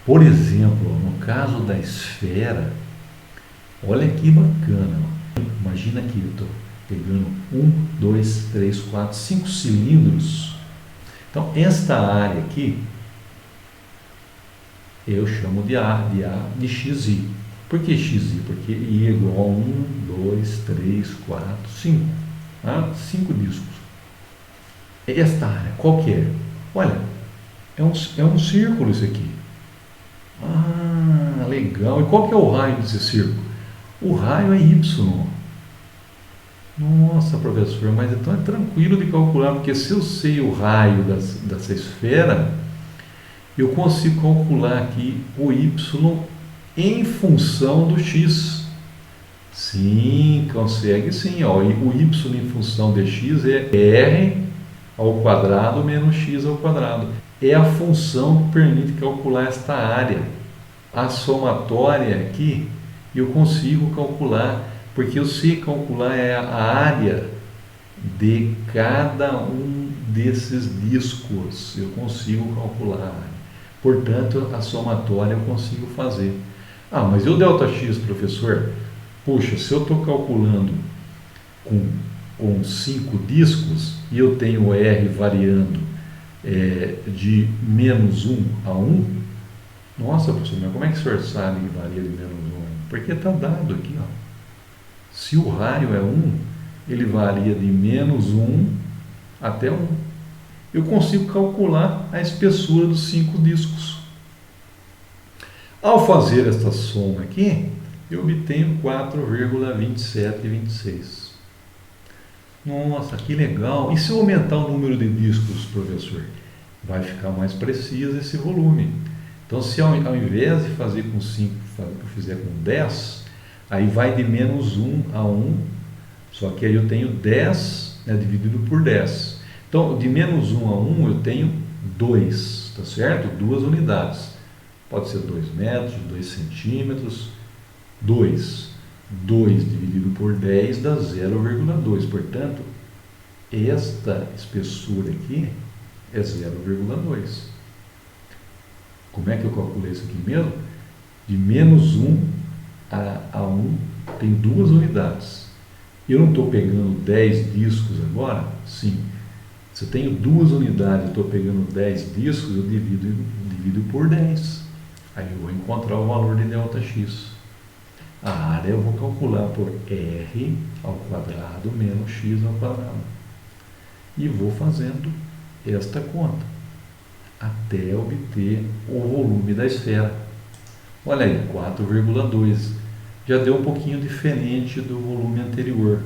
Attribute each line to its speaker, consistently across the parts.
Speaker 1: Por exemplo, no caso da esfera, olha que bacana. Imagina que eu estou pegando um, dois, três, quatro, cinco cilindros. Então, esta área aqui eu chamo de A de XI. Por que XI? Porque I é igual a 1, 2, 3, 4, 5. Tá? 5 discos. Esta área, qual que é? Olha, é um círculo isso aqui. Ah, legal. E qual que é o raio desse círculo? O raio é Y. Nossa, professor, mas então é tranquilo de calcular, porque se eu sei o raio dessa esfera, eu consigo calcular aqui o Y em função do X. Sim, consegue sim. Ó. O Y em função de X é R ao quadrado menos X ao quadrado. É a função que permite calcular esta área. A somatória aqui eu consigo calcular, porque eu sei calcular a área de cada um desses discos. Eu consigo calcular. Portanto, a somatória eu consigo fazer. Ah, mas e o ΔX, professor? Puxa, se eu estou calculando com 5 discos e eu tenho R variando de menos 1 a 1, nossa, professor, mas como é que o senhor sabe que varia de menos 1 a 1? Porque está dado aqui, ó. Se o raio é 1, ele varia de menos 1 até 1. Eu consigo calcular a espessura dos 5 discos. Ao fazer esta soma aqui, eu obtenho 4,2726. Nossa, que legal! E se eu aumentar o número de discos, professor? Vai ficar mais preciso esse volume. Então, se ao invés de fazer com 5, eu fizer com 10, aí vai de menos 1 a 1, só que aí eu tenho 10, dividido por 10. Então, de menos 1 a 1 eu tenho 2, tá certo? 2 unidades. Pode ser 2 metros, 2 centímetros, 2. 2 dividido por 10 dá 0,2. Portanto, esta espessura aqui é 0,2. Como é que eu calculei isso aqui mesmo? De menos 1 a 1 tem 2 unidades. Eu não estou pegando 10 discos agora? Sim. Se eu tenho 2 unidades e estou pegando 10 discos, eu divido por 10. Aí eu vou encontrar o valor de ΔX. A área eu vou calcular por R ao quadrado menos X ao quadrado. E vou fazendo esta conta até obter o volume da esfera. Olha aí, 4,2. Já deu um pouquinho diferente do volume anterior.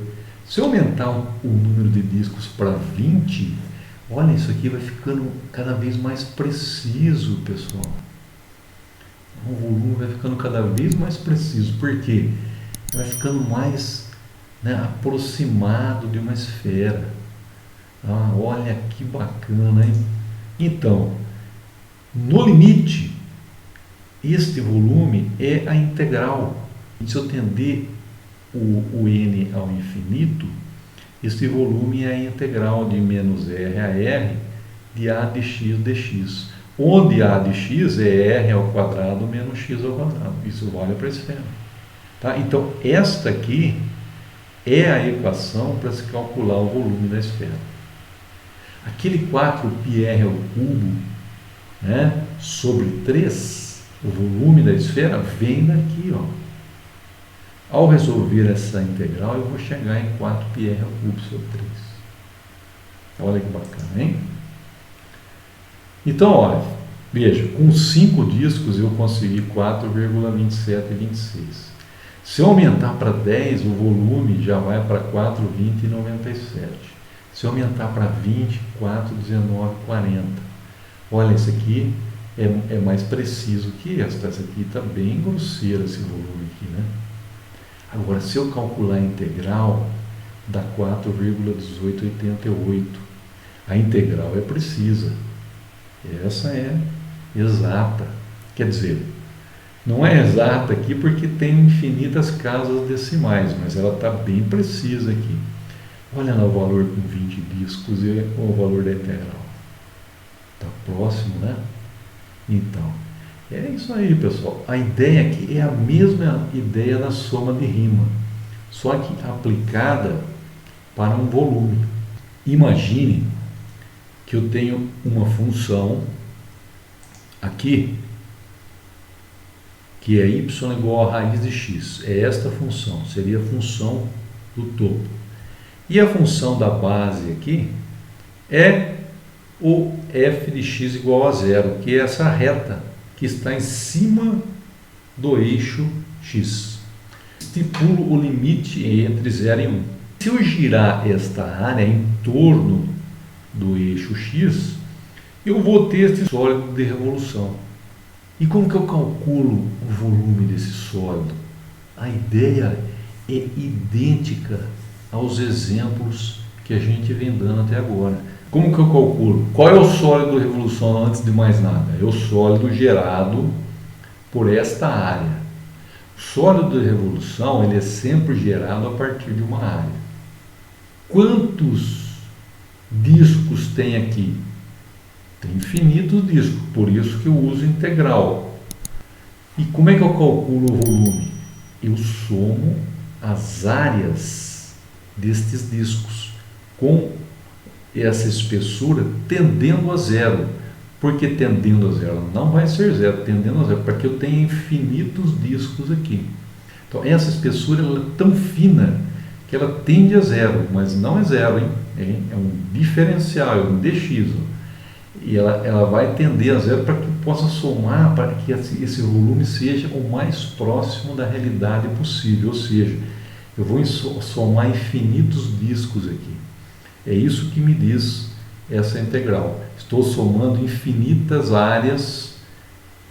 Speaker 1: Se eu aumentar o número de discos para 20, olha, isso aqui vai ficando cada vez mais preciso, pessoal. O volume vai ficando cada vez mais preciso. Por quê? Vai ficando mais aproximado de uma esfera. Ah, olha que bacana, hein? Então, no limite, este volume é a integral. Se eu tender o n ao infinito, este volume é a integral de menos r a r de a de x dx, onde a de x é r ao quadrado menos x ao quadrado. Isso vale para a esfera. Tá? Então, esta aqui é a equação para se calcular o volume da esfera. Aquele 4πr ao cubo, sobre 3, o volume da esfera vem daqui, ó. Ao resolver essa integral, eu vou chegar em 4πr ao cubo sobre 3. Olha que bacana, hein? Então, olha, veja, com 5 discos eu consegui 4,2726. Se eu aumentar para 10, o volume já vai para 4,2097. Se eu aumentar para 20, 4,1940. Olha, esse aqui é mais preciso que esta. Essa aqui está bem grosseira, esse volume aqui, né? Agora, se eu calcular a integral, dá 4,1888. A integral é precisa. Essa é exata. Quer dizer, não é exata aqui porque tem infinitas casas decimais, mas ela está bem precisa aqui. Olha lá o valor com 20 discos e o valor da integral. Está próximo, né? Então, É isso aí, pessoal. A ideia aqui é a mesma ideia da soma de rima, só que aplicada para um volume. Imagine que eu tenho uma função aqui que é y igual a raiz de x. É esta função, seria a função do topo. E a função da base aqui é o f de x igual a zero, que é essa reta que está em cima do eixo x. Estipulo o limite entre 0 e 1. Se eu girar esta área em torno do eixo x, eu vou ter esse sólido de revolução. E como que eu calculo o volume desse sólido? A ideia é idêntica aos exemplos que a gente vem dando até agora. Como que eu calculo? Qual é o sólido de revolução antes de mais nada? É o sólido gerado por esta área. O sólido de revolução ele é sempre gerado a partir de uma área. Quantos discos tem aqui? Tem infinitos discos, por isso que eu uso integral. E como é que eu calculo o volume? Eu somo as áreas destes discos com essa espessura tendendo a zero. Por que tendendo a zero? Não vai ser zero, tendendo a zero, porque eu tenho infinitos discos aqui. Então essa espessura ela é tão fina que ela tende a zero, mas não é zero, hein? É um diferencial, é um dx. E ela vai tender a zero para que eu possa somar, para que esse volume seja o mais próximo da realidade possível, ou seja, eu vou somar infinitos discos aqui. É isso que me diz essa integral. Estou somando infinitas áreas,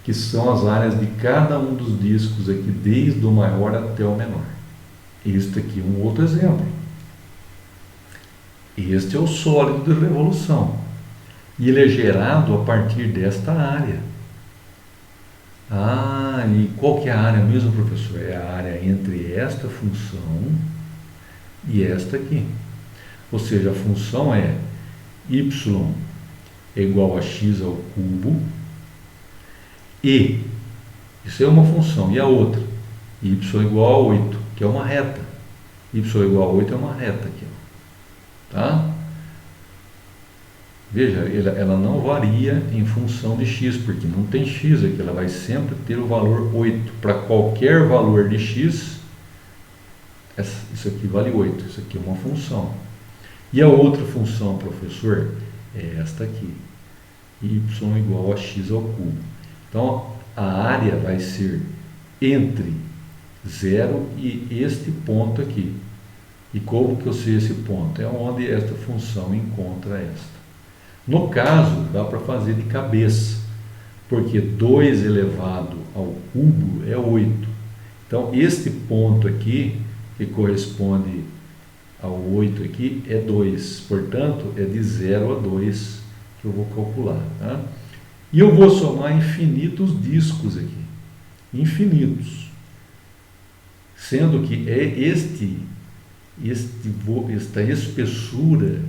Speaker 1: que são as áreas de cada um dos discos aqui, desde o maior até o menor. Este aqui é um outro exemplo. Este é o sólido de revolução. E ele é gerado a partir desta área. Ah, e qual que é a área mesmo, professor? É a área entre esta função e esta aqui. Ou seja, a função é y é igual a x ao cubo e, isso é uma função, e a outra, y igual a 8, que é uma reta. Y igual a 8 é uma reta aqui. Tá? Veja, ela não varia em função de x, porque não tem x aqui, ela vai sempre ter o valor 8. Para qualquer valor de x, isso aqui vale 8, isso aqui é uma função. E a outra função, professor, é esta aqui, y igual a x ao cubo. Então, a área vai ser entre 0 e este ponto aqui. E como que eu sei esse ponto? É onde esta função encontra esta. No caso, dá para fazer de cabeça, porque 2 elevado ao cubo é 8. Então, este ponto aqui, que corresponde ao 8 aqui, é 2. Portanto, é de 0 a 2 que eu vou calcular. Tá? E eu vou somar infinitos discos aqui. Infinitos. Sendo que é esta espessura,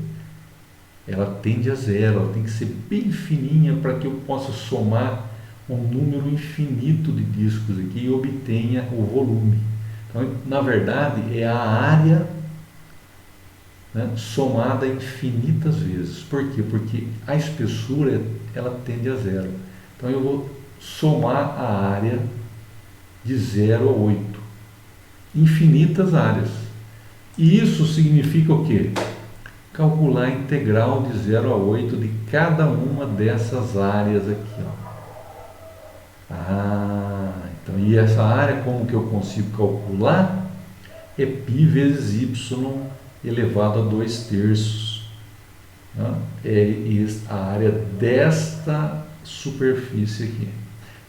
Speaker 1: ela tende a zero, ela tem que ser bem fininha para que eu possa somar um número infinito de discos aqui e obtenha o volume. Então, na verdade, é a área, né, somada infinitas vezes. Por quê? Porque a espessura ela tende a zero. Então eu vou somar a área de 0 a 8. Infinitas áreas. E isso significa o quê? Calcular a integral de 0 a 8 de cada uma dessas áreas aqui. Ó. Então, e essa área, como que eu consigo calcular? É π vezes y elevado a 2/3. É a área desta superfície aqui.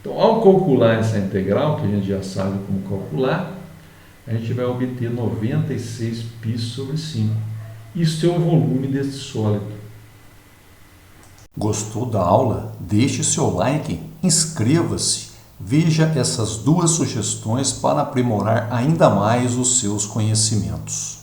Speaker 1: Então, ao calcular essa integral, que a gente já sabe como calcular, a gente vai obter 96 π sobre 5. Isso é o volume desse sólido.
Speaker 2: Gostou da aula? Deixe seu like, inscreva-se, veja essas duas sugestões para aprimorar ainda mais os seus conhecimentos.